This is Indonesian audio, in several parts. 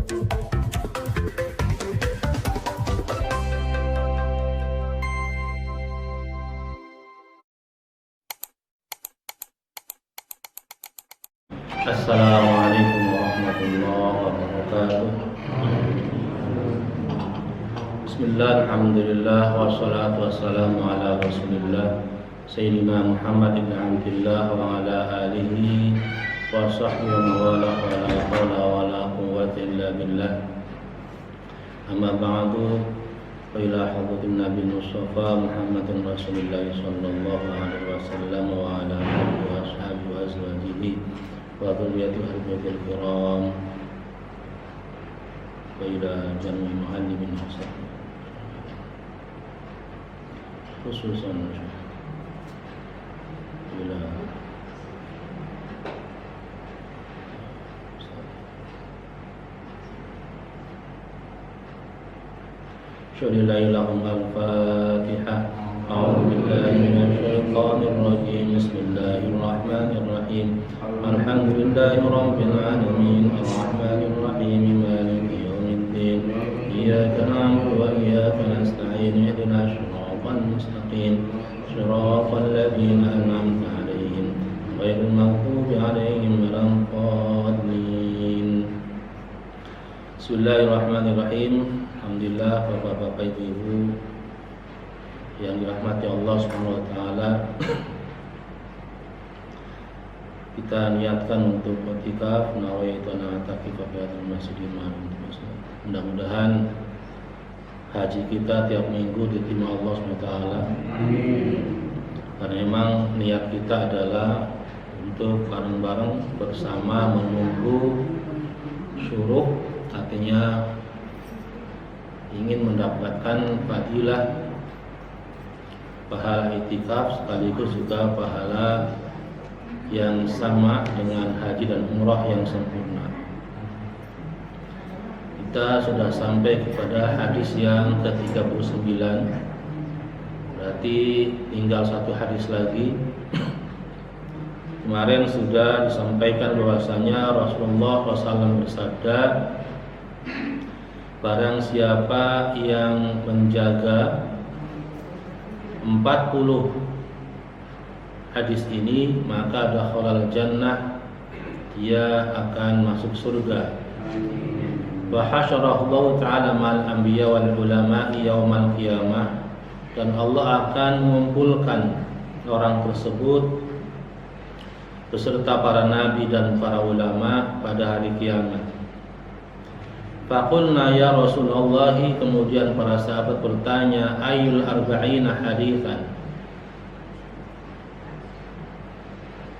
Assalamualaikum warahmatullahi wabarakatuh. Bismillah, alhamdulillah, wassalatu wassalamu ala rasulillah Sayyidina Muhammad ibn Abdillah wa ala alihi wa sahbihi wa wala wa la hawla wa la quwwata illa billah. Amma ba'du, wa ila hadratin Nabi Mustafa Muhammadin Rasulillah sallallahu alaihi wasallam wa ala alihi wa sahbihi wa azwajihi wa dhurriyyati ahli kiram wa ila jami'i muallimin hasan khususan ila syuhada lahum al-fatihah. A'udzu billahi minasy syaithanir rajim. Bismillahirrahmanirrahim. Alhamdulillahi rabbil alamin. Arrahmanir rahim. Maliki yaumiddin. Iyyaka na'budu wa iyyaka nasta'in. Ihdinas siratal mustaqim. Siratal ladzina an'amta 'alaihim ghairil maghdubi 'alaihim waladdallin. Bismillahirrahmanirrahim. Alhamdulillah, Bapak-bapak, Ibu-ibu yang dirahmati Allah Subhanahu wa taala. Kita niatkan untuk i'tikaf, nawaitu an a'takif fi hadzal masjidil haram. Mudah-mudahan haji kita tiap minggu diterima Allah Subhanahu wa taala. Karena memang niat kita adalah untuk bareng-bareng bersama menunggu syuruh, artinya ingin mendapatkan fadilah pahala i'tikaf sekaligus juga pahala yang sama dengan haji dan umrah yang sempurna. Kita sudah sampai kepada hadis yang ke-39. Berarti tinggal satu hadis lagi. Kemarin sudah disampaikan bahwasanya Rasulullah SAW bersabda, barang siapa yang menjaga 40 hadis ini, maka dakhalal jannah, dia akan masuk surga. Wa hasyarahu ta'ala ma'al anbiya wal ulama'i yaumal qiyamah, dan Allah akan mengumpulkan orang tersebut beserta para nabi dan para ulama pada hari kiamat. Faqulna ya Rasulullah, kemudian para sahabat bertanya, ayyul arba'ina haditsan,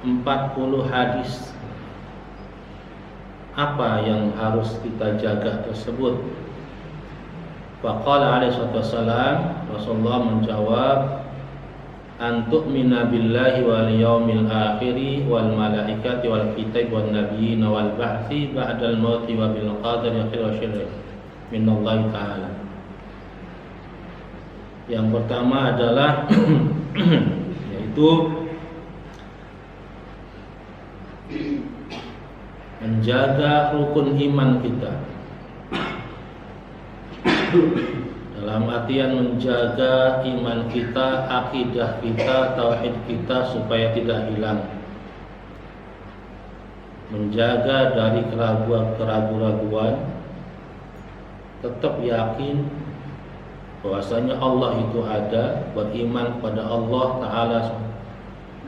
40 hadis apa yang harus kita jaga tersebut? Faqala alaihi wassalam, Rasulullah menjawab, antu'mina billahi wal yaumil akhiri wal malaikati wal kitab wan nabiyina wal ba'tsi ba'dal mauti wa bil qadari khairi wa syarri minallahi ta'ala. Yang pertama adalah yaitu menjaga rukun iman kita. Dalam artian menjaga iman kita, akidah kita, tauhid kita supaya tidak hilang. Menjaga dari keraguan-keraguan, tetap yakin bahwasanya Allah itu ada, beriman kepada Allah Ta'ala.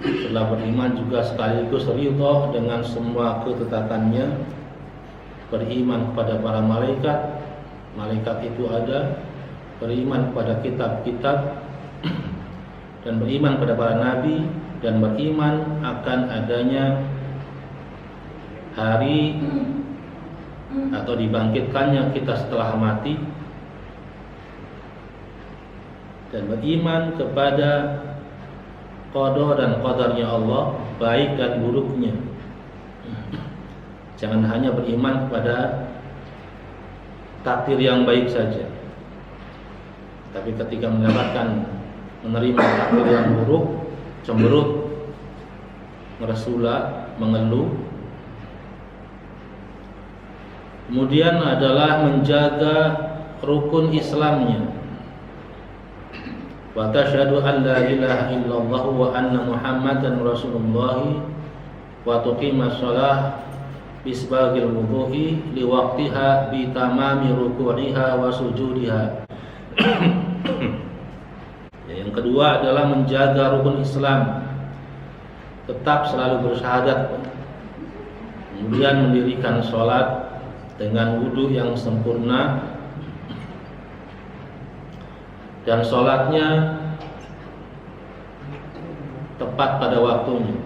Setelah beriman juga sekaligus ridha dengan semua ketetapannya, beriman kepada para malaikat, malaikat itu ada, beriman kepada kitab-kitab, dan beriman kepada para nabi, dan beriman akan adanya hari atau dibangkitkannya kita setelah mati, dan beriman kepada qada dan qadarnya Allah, baik dan buruknya. Jangan hanya beriman kepada takdir yang baik saja, tapi ketika mendapatkan menerima takdir yang buruk, cemberut, meresula, mengeluh. Kemudian adalah menjaga rukun Islamnya. Wa tasyhadu an la ilaha illallah wa anna Muhammadan Rasulullah wa tuqimas shalah bisbagil wudu'i liwaqtiha bi tamami ruku'iha wa sujudiha. Yang kedua adalah menjaga rukun Islam, tetap selalu bersyahadat, kemudian mendirikan sholat dengan wudu yang sempurna, dan sholatnya tepat pada waktunya,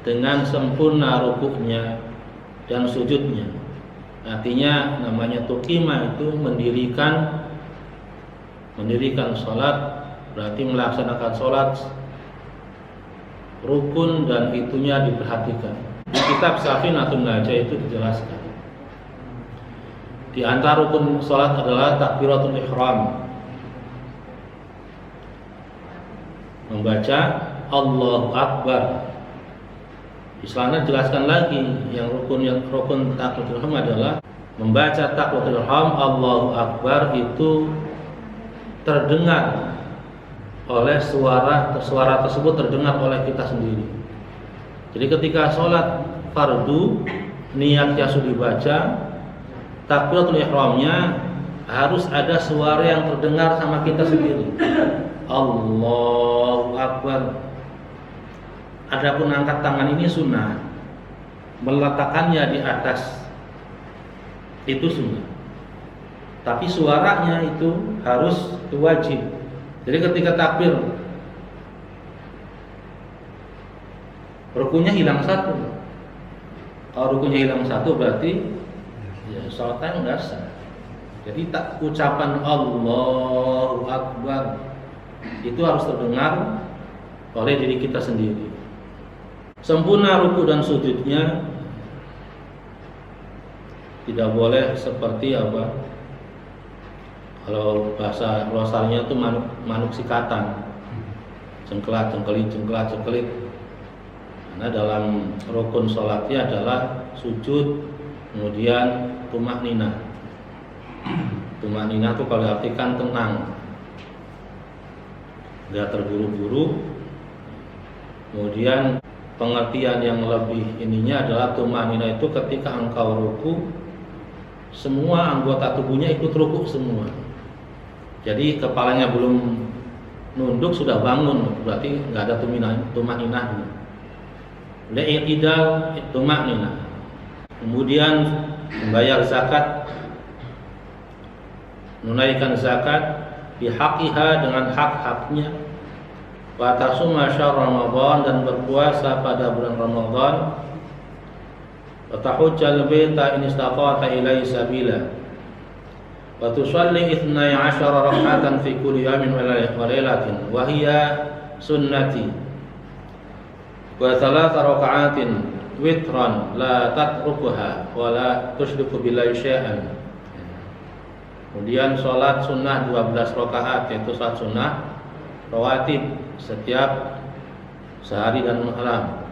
dengan sempurna rukuknya dan sujudnya. Artinya namanya tuqima itu mendirikan sholat, berarti melaksanakan sholat rukun dan itunya diperhatikan. Di kitab Safinatun Najah itu dijelaskan. Di antara rukun sholat adalah takbiratul ihram, membaca Allahu Akbar. Di sana dijelaskan lagi yang rukun takbiratul ihram adalah membaca takbiratul ihram Allahu Akbar itu terdengar oleh suara tersebut terdengar oleh kita sendiri. Jadi ketika sholat fardu niatnya sudah dibaca, takbiratul ihramnya harus ada suara yang terdengar sama kita sendiri. Allahu Akbar. Adapun angkat tangan ini sunnah, meletakkannya di atas itu sunnah. Tapi suaranya itu harus wajib. Jadi ketika takbir, rukunnya hilang satu. Kalau rukunnya hilang satu berarti ya sholatnya enggak sah. Jadi tak ucapan Allahu Akbar itu harus terdengar oleh diri kita sendiri. Sempurna ruku dan sujudnya tidak boleh seperti apa? Kalau bahasa losarnya itu manuk sikatan, cengkelat, cengkelit. Karena dalam rukun sholatnya adalah sujud, kemudian tumakninah. Tumakninah itu kalau diartikan tenang, tidak terburu-buru. Kemudian pengertian yang lebih ininya adalah tumakninah itu ketika engkau ruku, semua anggota tubuhnya ikut ruku semua. Jadi kepalanya belum nunduk sudah bangun, berarti nggak ada tumakninahnya. I'tidal tumakninah. Kemudian membayar zakat, menunaikan zakat bihaqiha dengan hak-haknya. Wa tasuma syahr Ramadan, dan berpuasa pada bulan Ramadan. Wa tahujjal baita in istata'ta ilaihi sabila. Wa tusalli 12 rak'atan fi kulli yawmin wa lailatin wa hiya sunnati. Wa 3 rak'atin witran la tatrukuha wa la tusyriku billahi syai'an. Kemudian salat sunnah 12 rakaat, yaitu salat sunnah rawatib setiap sehari dan malam.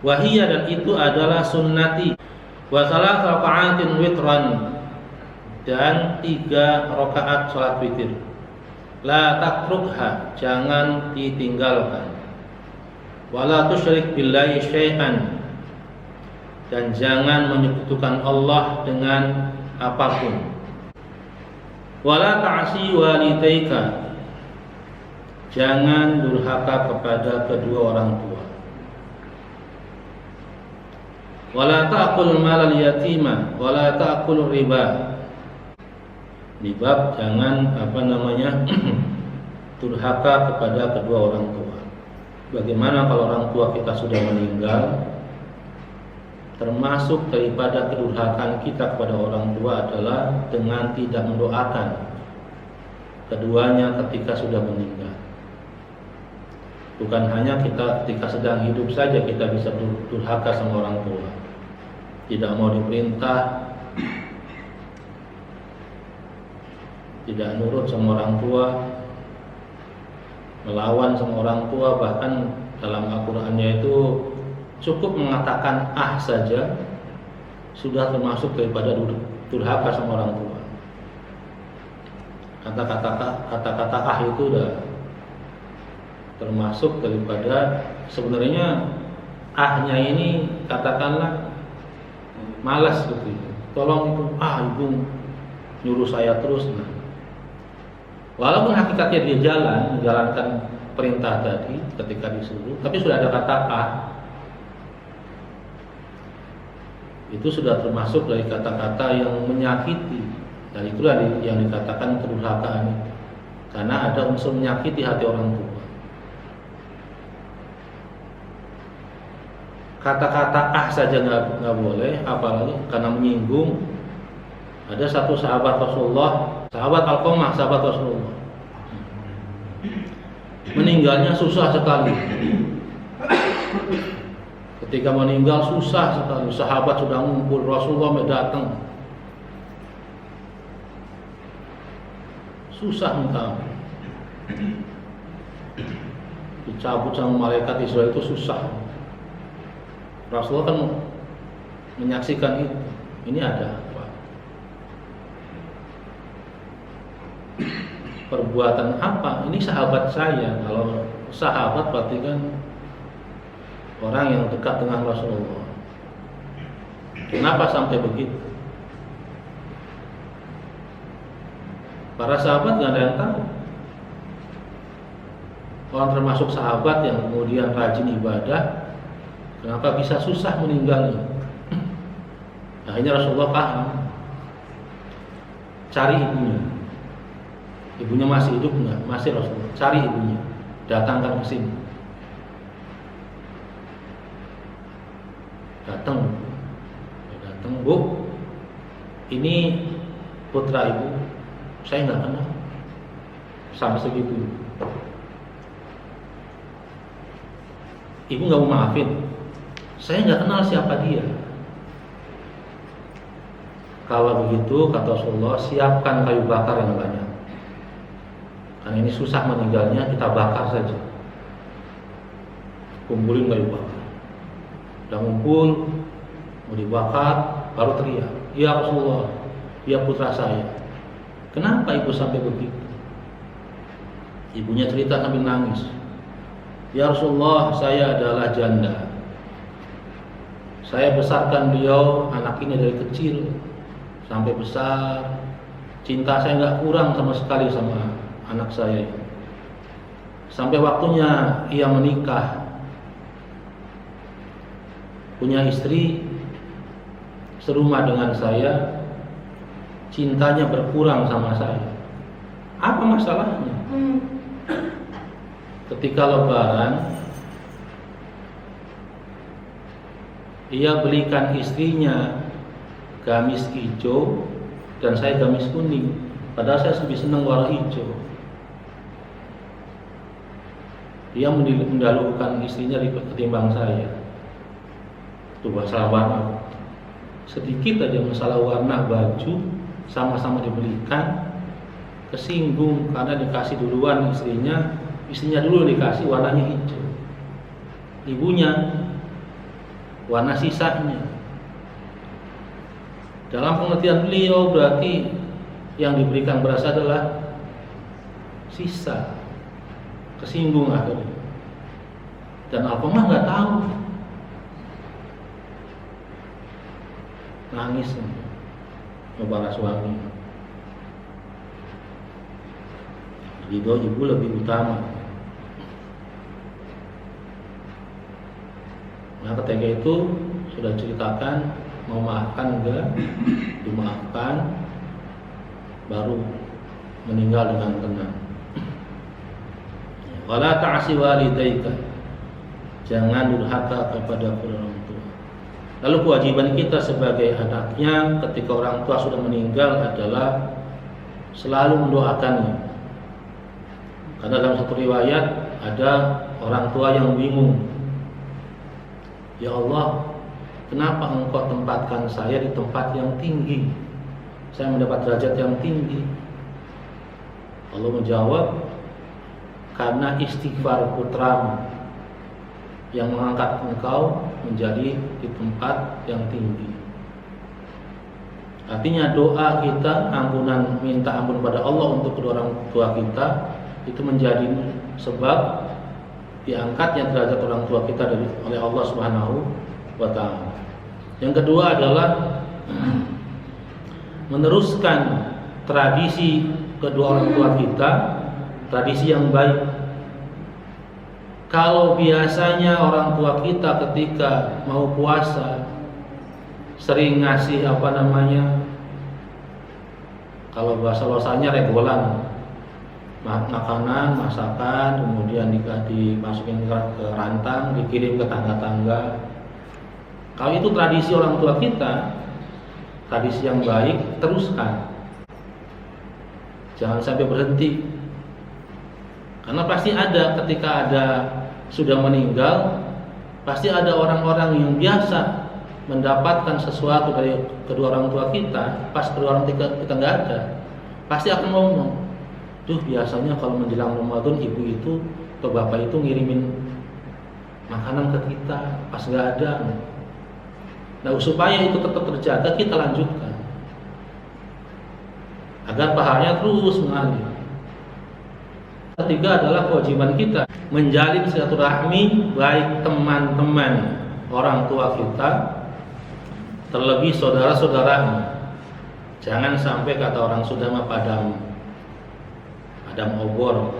Wahiyah, dan itu adalah sunnati. Wa 3 raka'atin witran, dan 3 rakaat salat witir. La takrukha, jangan ditinggalkan. Wala tusyrik billahi syai'an, dan jangan menyekutukan Allah dengan apapun. Wala ta'si walidaika, jangan durhaka kepada kedua orang tua. Wala ta'kul malal yatima wala ta'kul riba. Di bab jangan durhaka kepada kedua orang tua. Bagaimana kalau orang tua kita sudah meninggal? Termasuk daripada kedurhakaan kita kepada orang tua adalah dengan tidak mendoakan keduanya ketika sudah meninggal. Bukan hanya kita ketika sedang hidup saja kita bisa durhaka sama orang tua, tidak mau diperintah, tidak nurut sama orang tua, melawan sama orang tua, bahkan dalam Al-Qur'annya itu cukup mengatakan saja sudah termasuk daripada durhaka sama orang tua. Kata-kata itu udah termasuk daripada, sebenarnya nya ini katakanlah malas gitu. Tolong itu, ibu nyuruh saya terus. Nah, walaupun hakikatnya dia menjalankan perintah tadi ketika disuruh, tapi sudah ada kata itu sudah termasuk dari kata-kata yang menyakiti. Dan itulah yang dikatakan kedurhakaan, karena ada unsur menyakiti hati orang tua. Kata-kata saja nggak boleh, apalagi karena menyinggung. Ada satu sahabat Rasulullah, sahabat Alqamah, sahabat Rasulullah, meninggalnya susah sekali. Ketika meninggal susah sekali, sahabat sudah ngumpul, Rasulullah mau datang, susah minta dicabut sama malaikat Israel itu susah. Rasulullah kan menyaksikan itu. Ini ada apa? Perbuatan apa? Ini sahabat saya. Kalau sahabat berarti kan orang yang dekat dengan Rasulullah. Kenapa sampai begitu? Para sahabat nggak ada yang tahu. Orang termasuk sahabat yang kemudian rajin ibadah, kenapa bisa susah meninggalnya? Akhirnya Rasulullah paham. Cari ibunya. Ibunya masih hidup enggak? Masih. Rasulullah cari ibunya, datangkan ke sini. Datang, Bu, ini putra ibu, saya nggak kenal. Sampai segitu. Ibu nggak mau maafin. Saya nggak kenal siapa dia. Kalau begitu, kata Rasulullah, siapkan kayu bakar yang banyak. Karena ini susah meninggalnya, kita bakar saja. Kumpulin kayu bakar. Udah ngumpul, mau dibakar, baru teriak, "Ya Rasulullah, dia putra saya." Kenapa ibu sampai begitu? Ibunya cerita sambil nangis. "Ya Rasulullah, saya adalah janda. Saya besarkan beliau, anak ini dari kecil sampai besar. Cinta saya nggak kurang sama sekali sama anak saya. Sampai waktunya ia menikah, punya istri, serumah dengan saya, cintanya berkurang sama saya. Apa masalahnya?" Ketika Lebaran, ia belikan istrinya gamis hijau dan saya gamis kuning. Padahal saya lebih senang warna hijau. Dia mendahulukan istrinya ketimbang saya. Itu masalah warna. Sedikit aja masalah warna baju, sama-sama dibelikan, kesinggung karena dikasih duluan istrinya dulu dikasih warnanya hijau, ibunya warna sisanya. Dalam pengertian beliau berarti yang diberikan beras adalah sisa, kesinggung akhirnya. Dan Alqamah nggak tahu, nangis membara suami. Ridho ibu lebih utama. Nah, ketika itu sudah ceritakan, mau maafkan enggak, dimaafkan, baru meninggal dengan tenang. Wala ta'si walidaika, jangan durhaka kepada orang tua. Lalu kewajiban kita sebagai anaknya ketika orang tua sudah meninggal adalah selalu mendoakannya. Karena dalam satu riwayat ada orang tua yang bingung, "Ya Allah, kenapa engkau tempatkan saya di tempat yang tinggi? Saya mendapat derajat yang tinggi." Allah menjawab, karena istighfar putramu yang mengangkat engkau menjadi di tempat yang tinggi. Artinya doa kita, minta ampun pada Allah untuk kedua orang tua kita, itu menjadi sebab diangkatnya derajat orang tua kita oleh Allah Subhanahu wa Ta'ala. Yang kedua adalah meneruskan tradisi kedua orang tua kita, tradisi yang baik. Kalau biasanya orang tua kita ketika mau puasa sering ngasih kalau bahasa losanya regolan, makanan, masakan, kemudian dimasukin ke rantang, dikirim ke tangga-tangga. Kalau itu tradisi orang tua kita, tradisi yang baik, teruskan. Jangan sampai berhenti. Karena pasti ada ketika sudah meninggal, pasti ada orang-orang yang biasa mendapatkan sesuatu dari kedua orang tua kita, pas kedua orang tua kita nggak ada, pasti akan ngomong, tuh biasanya kalau menjelang Ramadan ibu itu atau bapak itu ngirimin makanan ke kita, pas nggak ada. Nah, supaya itu tetap terjaga, kita lanjutkan agar pahalanya terus mengalir. Ketiga adalah kewajiban kita menjalin silaturahmi baik teman-teman orang tua kita, terlebih saudara-saudaranya. Jangan sampai kata orang sudah padam obor,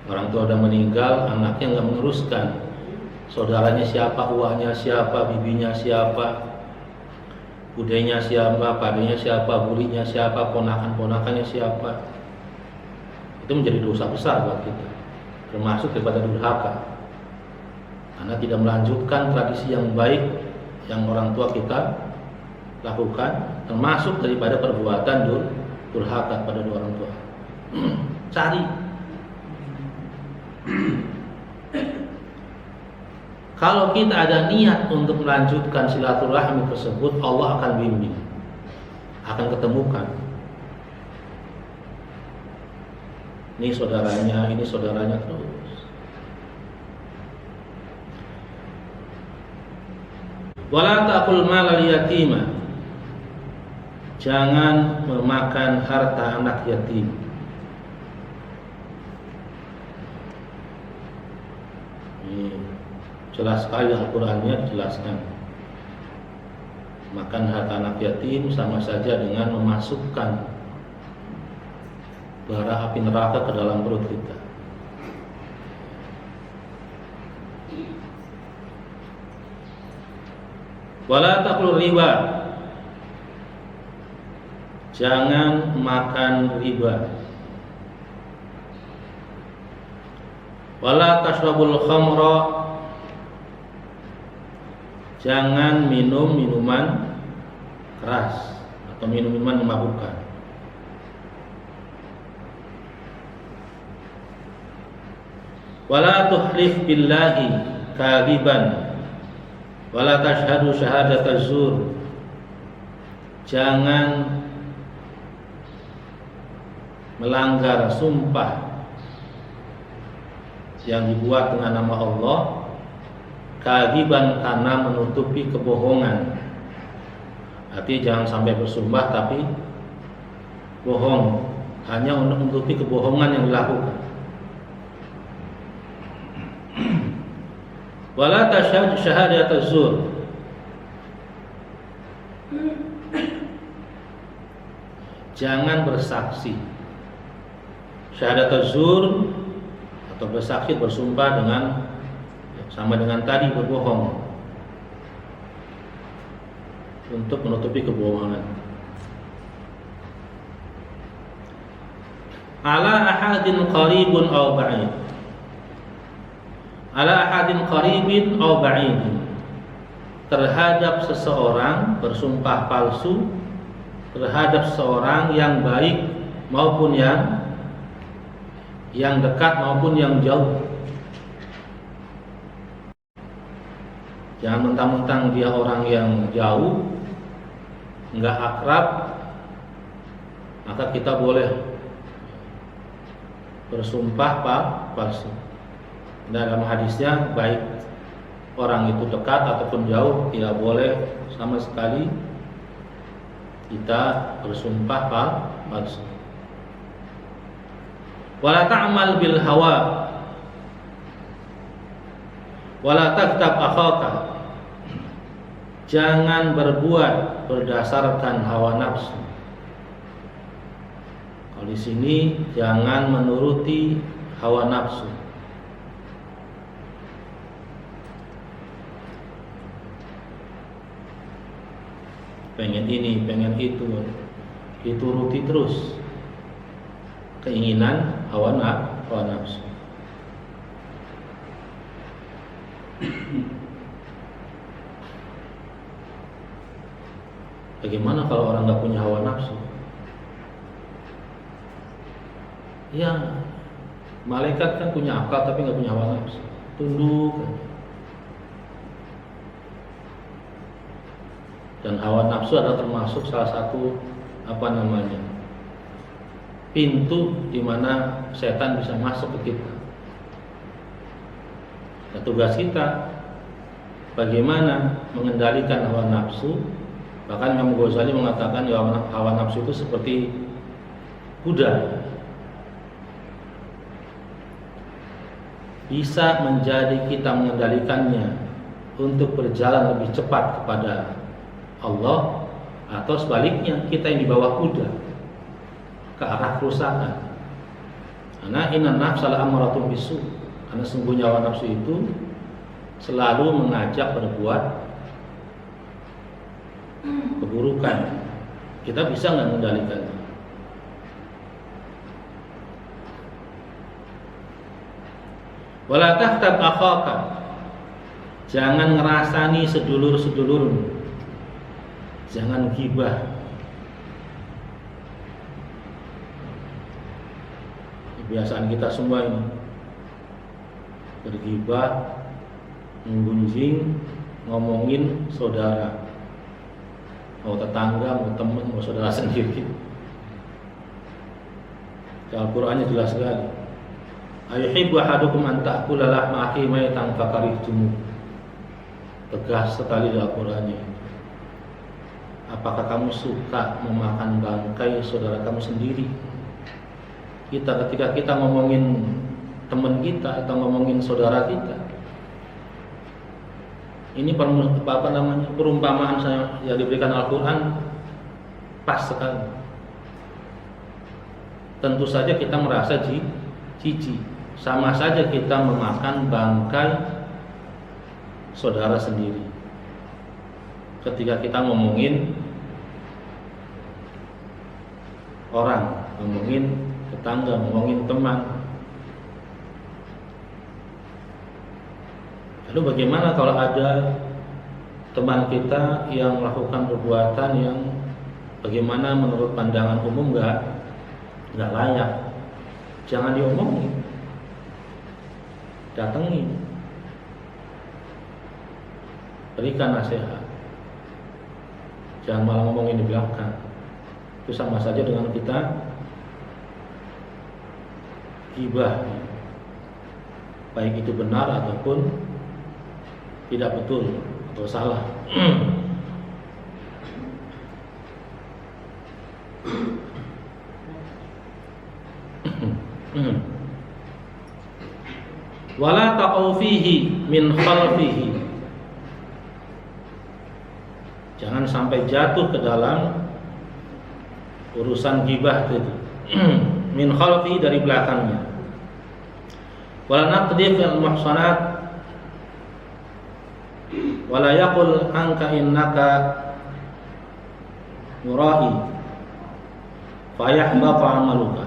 orang tua udah meninggal, anaknya nggak meneruskan. Saudaranya siapa, uahnya siapa, bibinya siapa, budenya siapa, padenya siapa, bulinya siapa, ponakan-ponakannya siapa. Itu menjadi dosa besar buat kita, termasuk daripada durhaka, karena tidak melanjutkan tradisi yang baik yang orang tua kita lakukan, termasuk daripada perbuatan durhaka pada dua orang tua. Cari. Kalau kita ada niat untuk melanjutkan silaturahmi tersebut, Allah akan bimbing, akan ketemukan. Ini saudaranya terus. Wala ta'kul malal yatima. Jangan memakan harta anak yatim. Ini jelas sekali Al-Qur'annya dijelaskan. Makan harta anak yatim sama saja dengan memasukkan bara api neraka ke dalam perut kita. Wala ta'kul riba. Jangan makan riba. Wala tashrabul khamra. Jangan minum minuman keras atau minuman memabukkan. Wala tuhlif billahi kadiban. Wala tashhadu syahadata zur. Jangan melanggar sumpah yang dibuat dengan nama Allah, kadiban karena menutupi kebohongan. Artinya jangan sampai bersumpah tapi bohong, hanya untuk menutupi kebohongan yang dilakukan. Wala tashhadu syahadata zur. Jangan bersaksi. Syahadat zur atau bersaksi, bersumpah dengan sama dengan tadi berbohong untuk menutupi kebohongan. Ala ahadin qaribun aw ba'id. Ala ahadin qaribin aw ba'id. Terhadap seseorang bersumpah palsu, terhadap seseorang yang baik maupun yang dekat maupun yang jauh. Jangan mentang-mentang dia orang yang jauh, enggak akrab, maka kita boleh bersumpah palsu. Dalam hadisnya baik orang itu dekat ataupun jauh tidak boleh sama sekali kita bersumpah palsu. Wala ta'mal bil hawa wala taktab akhaka. Jangan berbuat berdasarkan hawa nafsu. Kalau di sini jangan menuruti hawa nafsu. Pengen ini, pengen itu, dituruti terus keinginan hawa nafsu. Bagaimana kalau orang nggak punya hawa nafsu? Ya, malaikat kan punya akal tapi nggak punya hawa nafsu, tunduk. Dan hawa nafsu adalah termasuk salah satu pintu di mana setan bisa masuk ke kita. Dan tugas kita bagaimana mengendalikan hawa nafsu. Bahkan Imam Ghazali mengatakan hawa nafsu itu seperti kuda, bisa menjadi kita mengendalikannya untuk berjalan lebih cepat kepada Allah, atau sebaliknya kita yang dibawa kuda ke arah kerusakan. Karena inna nafsal ammaratun bisu, karena sungguhnya hawa nafsu itu selalu mengajak berbuat keburukan. Kita bisa nggak mengendalikannya? Wala tahtab akhaka, jangan ngerasani sedulur-sedulurmu, jangan ghibah. Kebiasaan kita semua ini berghibah, menggunjing, ngomongin saudara, mau tetangga, mau teman, mau saudara sendiri. Al-Qur'annya jelas sekali. Ayuhibbu ahadukum an ta'kula lahma akhihi maytan fakarihtum. Tegas sekali dalam Al-Qur'annya. Apakah kamu suka memakan bangkai saudara kamu sendiri? Ketika kita ngomongin teman kita atau ngomongin saudara kita, ini perumpamaan yang diberikan Al-Quran pas sekali. Tentu saja kita merasa jijik, sama saja kita memakan bangkai saudara sendiri. Ketika kita ngomongin orang, ngomongin tetangga, ngomongin teman. Lalu bagaimana kalau ada teman kita yang melakukan perbuatan yang bagaimana menurut pandangan umum nggak layak? Jangan diomongin, datengin, berikan nasihat. Jangan malah ngomongin di belakang. Itu sama saja dengan kita ghibah, baik itu benar ataupun tidak betul atau salah. Wala taqau fihi min khalfihi, jangan sampai jatuh ke dalam urusan ghibah itu. Min khalfihi, dari belakangnya. Wala naqdif al muhsanat wala yaqul anka innaka mura'i fayahbata amaluka.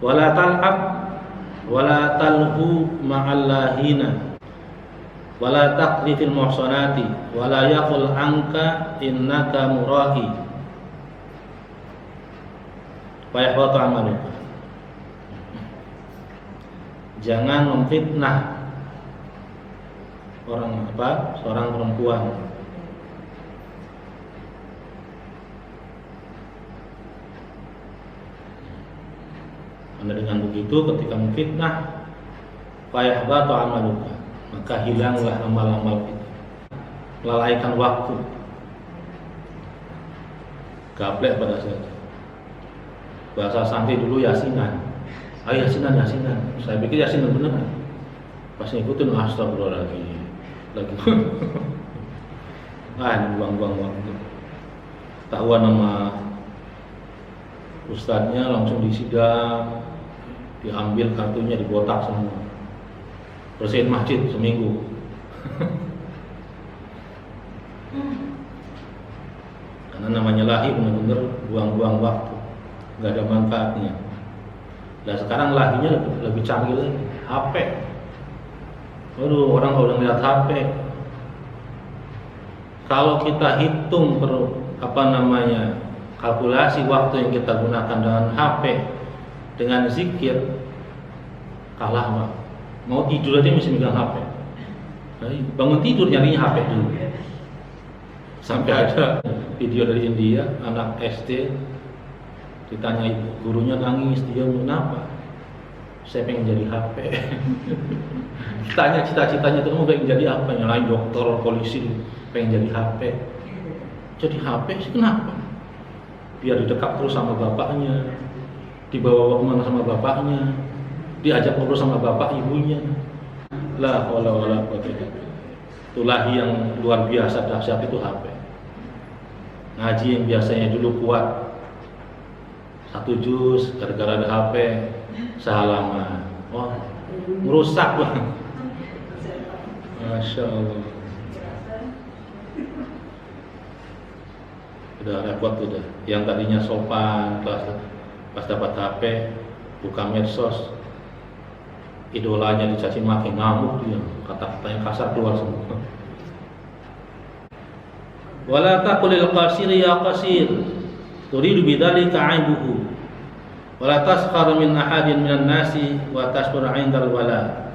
Wala tal'ab wala talhu ma'allahina wala taqrifil muhsanati wala yaqul anka innaka murahi fa yahbatu amaluka. Jangan memfitnah seorang perempuan. Karena dengan begitu ketika memfitnah fa yahbatu amaluka, maka hilanglah amal-amal kita, melalaikan waktu, gaplek pada saat itu. Bahasa santri dulu yasinan, yasinan. Saya pikir yasinan beneran, pas ngikutin astagfirullahaladzim lagi. Ini buang-buang waktu. Tahuan nama ustadznya, langsung disidang, diambil kartunya, dibotak semua, bersihin masjid seminggu. Karena namanya lahi benar-benar buang-buang waktu, nggak ada manfaatnya. Nah sekarang lahinya lebih canggih lagi, HP. Aduh, orang kalau udah ngeliat HP, kalau kita hitung kalkulasi waktu yang kita gunakan dengan HP, dengan zikir, kalah Pak. Mau tidur aja mesti megang HP. Bangun tidur nyarinya HP dulu. Sampai ada video dari India, anak SD ditanya ibu gurunya, nangis, dia kenapa? Saya pengen jadi HP. Tanya cita-citanya itu, kamu pengen jadi apa? Nyalain dokter, polisi, pengen jadi HP. Jadi HP sih kenapa? Biar didekat terus sama bapaknya, dibawa kemana sama bapaknya, diajak ngobrol sama bapak ibunya. La haula wala quwwata illa billah. Itulah yang luar biasa dahsyat itu HP. Ngaji yang biasanya dulu kuat 1 juz, gara-gara ada HP sehalaman. Wah, merusak banget. Masya Allah. Udah repot udah. Yang tadinya sopan, pas dapat HP, buka medsos, idolanya dicaci maki, ngamuk dia, kata-kata yang kasar keluar semua. Wala taqulil qasir ya qasir, turidu bidzalika 'aibuhu. Wala taskhar min ahadin minan nasi wa tasbur 'indal wala.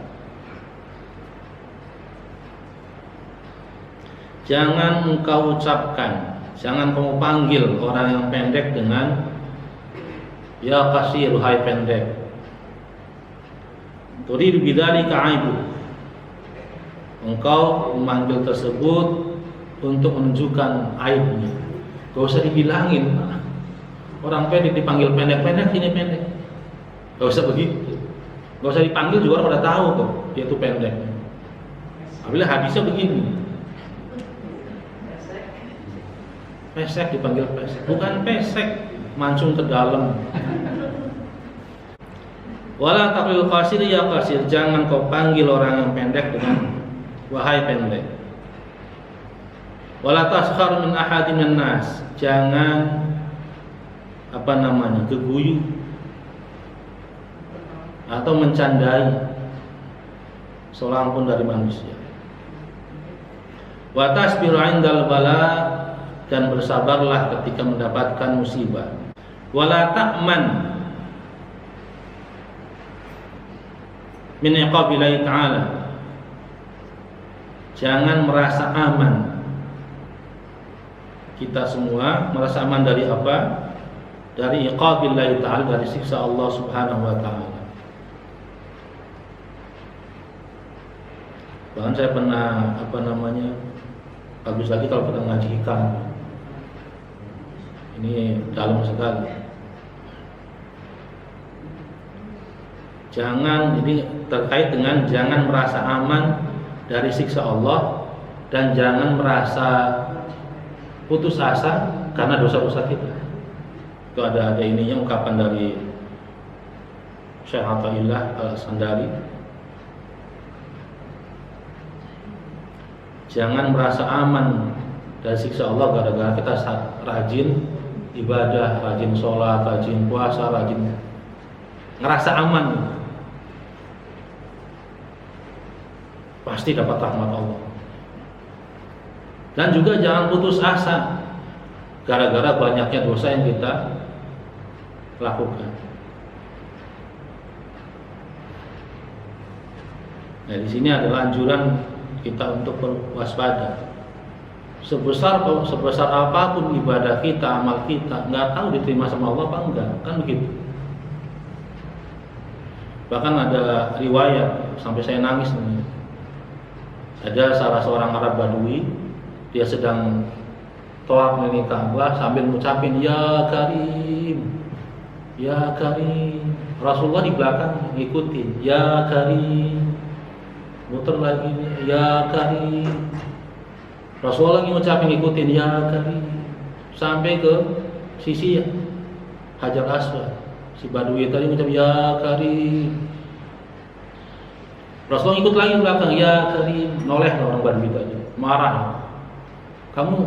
Jangan engkau ucapkan, jangan kamu panggil orang yang pendek dengan ya qasir, hai pendek. Turidu bidzalika 'aibuhu. Engkau memanggil tersebut untuk menunjukkan aibnya. Gak usah dibilangin, orang pendek dipanggil pendek-pendek, ini pendek. Gak usah begitu. Gak usah dipanggil juga orang udah tahu kok dia itu pendek. Apabila hadisnya begini, pesek dipanggil pesek, bukan pesek mancung ke dalam. Wala taqul qasir ya qasir, jangan kau panggil orang yang pendek dengan wahai pendek. Wala taskhar min ahadin minan nas, jangan geguyu atau mencandai seorang pun dari manusia. Wa tasbiru 'indal bala, dan bersabarlah ketika mendapatkan musibah. Wala ta'man min iqabillahi ta'ala, jangan merasa aman. Kita semua merasa aman dari apa? Dari iqabillahi ta'ala, dari siksa Allah subhanahu wa ta'ala. Bahkan saya pernah bagus lagi kalau pernah ngaji hikam. Ini dalam sekali. Jangan, ini terkait dengan jangan merasa aman dari siksa Allah, dan jangan merasa putus asa karena dosa-dosa kita. Itu ada ininya, ungkapan dari Syekh Athaillah Al-Sandari. Jangan merasa aman dari siksa Allah gara-gara kita rajin ibadah, rajin sholat, rajin puasa, rajin ngerasa aman. Pasti dapat rahmat Allah. Dan juga jangan putus asa gara-gara banyaknya dosa yang kita lakukan. Nah, di sini adalah anjuran kita untuk berwaspada. Sebesar apapun ibadah kita, amal kita, nggak tahu diterima sama Allah apa enggak, kan begitu. Bahkan ada riwayat sampai saya nangis nih. Ada salah seorang Arab Badui, dia sedang tawaf keliling Ka'bah sambil mengucapin ya Karim, ya Karim. Rasulullah di belakang ngikutin, ya Karim. Muter lagi, ya Karim. Rasulullah lagi ngucapin ngikutin, ya Karim. Sampai ke sisi Hajar Aswad. Si Badui tadi ngucap ya Karim. Rasulullah ikut lagi ke belakang, ya Karim. Noleh orang Badui tadi, marah. Kamu,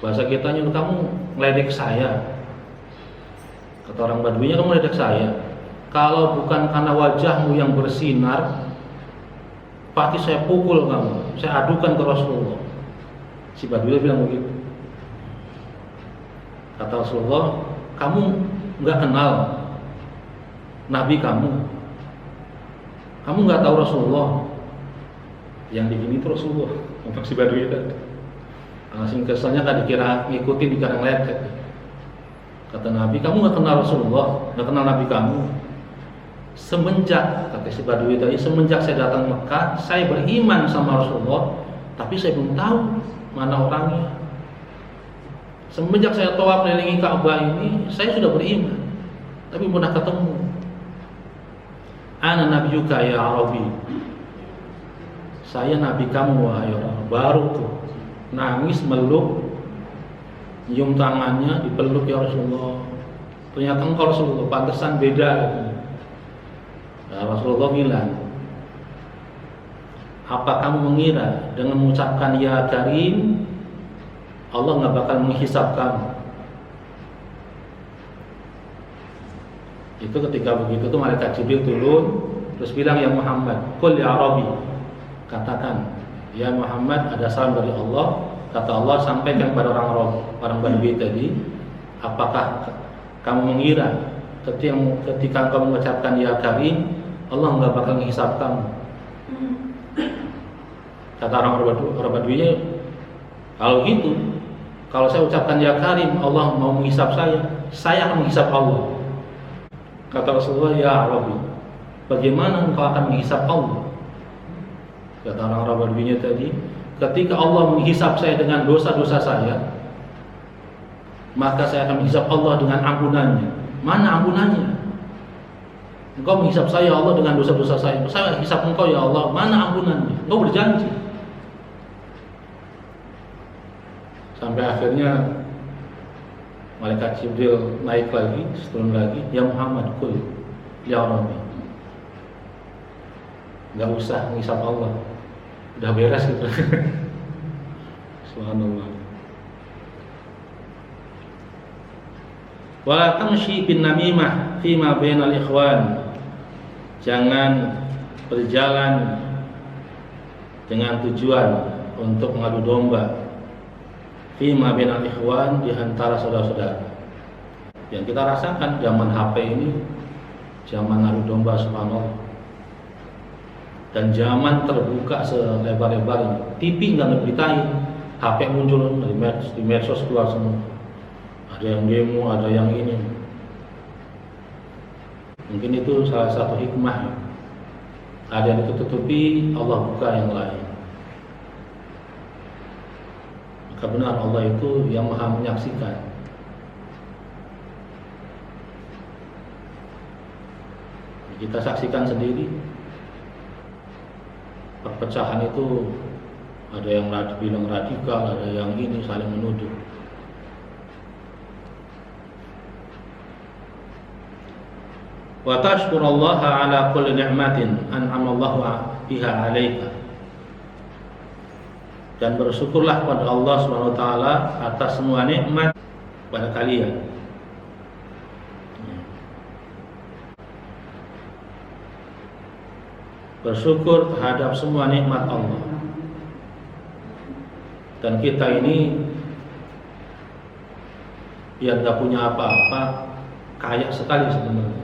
bahasa kitanya, kamu ngeledek saya. Kata orang Baduinya, kamu ngeledek saya. Kalau bukan karena wajahmu yang bersinar, pasti saya pukul kamu, saya adukan ke Rasulullah. Si Badui bilang begitu. Kata Rasulullah, kamu nggak kenal Nabi kamu nggak tahu Rasulullah. Yang digini itu Rasulullah. Untuk si Badui tadi langsung keselnya, kan dikira ngikutin, dikira ngeletek. Kata Nabi, kamu nggak kenal Rasulullah, nggak kenal Nabi kamu. Semenjak, kata si Badui tadi, semenjak saya datang Mekah, saya beriman sama Rasulullah, tapi saya belum tahu mana orangnya. Semenjak saya tawaf kelilingi Ka'bah ini, saya sudah beriman, tapi belum pernah ketemu. Ana nabiyuka ya Arabi. Saya nabi kamu wahai orang. Baru tuh nangis, meluk, nyium tangannya, dipeluk, ya Rasulullah. Ternyata engkau Rasulullah, pantesan beda. Nah, Rasulullah bilang, apa kamu mengira dengan mengucapkan ya Karim, Allah nggak bakal menghisab kamu? Itu ketika begitu tuh malaikat Jibril turun, terus bilang, ya Muhammad, qul ya Arabi, katakan, ya Muhammad, ada salam dari Allah. Kata Allah, sampaikan kepada orang Badui tadi, apakah kamu mengira ketika kamu mengucapkan ya Karim, Allah nggak bakal menghisab kamu? Kata orang Baduinya, kalau gitu, kalau saya ucapkan ya Karim, Allah mau menghisab saya akan menghisab Allah. Kata Rasulullah, ya Arabi, bagaimana engkau akan menghisab Allah? Kata orang Baduinya tadi, ketika Allah menghisab saya dengan dosa-dosa saya, maka saya akan menghisab Allah dengan ampunannya. Mana ampunannya? Engkau menghisab saya Allah dengan dosa-dosa saya hisab engkau ya Allah, mana ampunannya? Engkau berjanji. Sampai akhirnya malaikat Jibril naik lagi, turun lagi, ya Muhammad, qul ya Rabbi. Enggak usah menghisab Allah, udah beres gitu. Subhanallah. Wala tamshi bin namimah fima bainal ikhwan. Jangan berjalan dengan tujuan untuk mengadu domba fima bainal ikhwan, di antara saudara-saudara. Yang kita rasakan zaman HP ini, zaman adu domba, subhanallah. Dan zaman terbuka selebar-lebarnya. TV nggak ngeberitain, HP muncul di medsos keluar semua. Ada yang demo, ada yang ini. Mungkin itu salah satu hikmah. Ada yang ditutupi, Allah buka yang lain. Maka benar, Allah itu yang maha menyaksikan. Kita saksikan sendiri. Perpecahan itu ada yang bilang radikal, ada yang ini saling menuduh. Wa tashkurallaha ala kulli ni'matin an'amallahu biha 'alaika. Dan bersyukurlah kepada Allah Subhanahu wa taala atas semua nikmat pada kalian. Bersyukur terhadap semua nikmat Allah. Dan kita ini biar gak punya apa-apa, kaya sekali sebenarnya.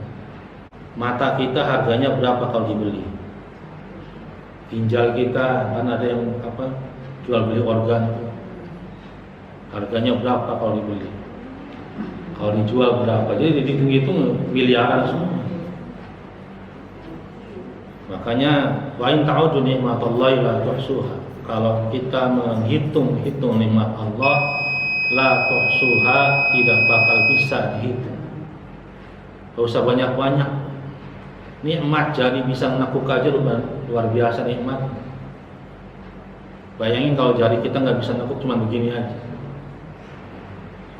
Mata kita harganya berapa kalau dibeli? Ginjal kita, kan ada yang jual beli organ, harganya berapa kalau dibeli? Kalau dijual berapa? Jadi dihitung-hitung miliaran semua. Makanya wa in ta'udu ni'matallahi la tuhsuha. Kalau kita menghitung nikmat Allah, la tuhsuha, tidak bakal bisa dihitung. Gak usah banyak-banyak. Nikmat jari bisa menekuk aja luar biasa nikmat. Bayangin kalau jari kita nggak bisa nekuk cuma begini aja.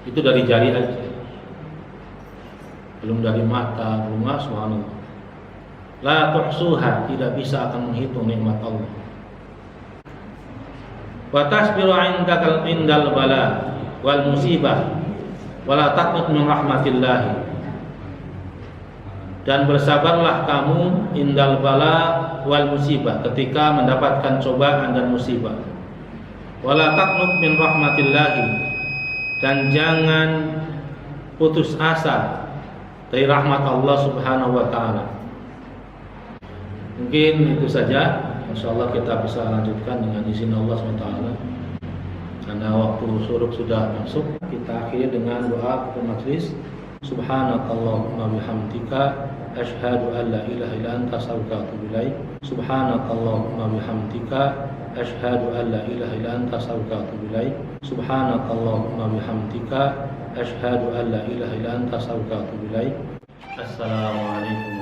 Itu dari jari aja. Belum dari mata, belum subhanallah. La tuhsuha, tidak bisa akan menghitung nikmat Allah. Wa tasbiru indal bala wal musibah wala taqnut min rahmatillah. Dan bersabarlah kamu indal bala wal musibah, ketika mendapatkan cobaan dan musibah. Wala taqnut min rahmatillah, dan jangan putus asa dari rahmat Allah Subhanahu wa taala. Mungkin itu saja. Insyaallah kita bisa lanjutkan dengan izin Allah SWT. Karena waktu syuruk sudah masuk, kita akhiri dengan doa ke majlis. Subhanakallahumma bihamdika asyhadu an la ilaha illa anta astaghfiruka wa atubu ilaik. Subhanakallahumma bihamdika asyhadu an la ilaha illa anta astaghfiruka wa atubu ilaik. Subhanakallahumma bihamdika asyhadu an la ilaha illa anta astaghfiruka wa atubu ilaik. Assalamualaikum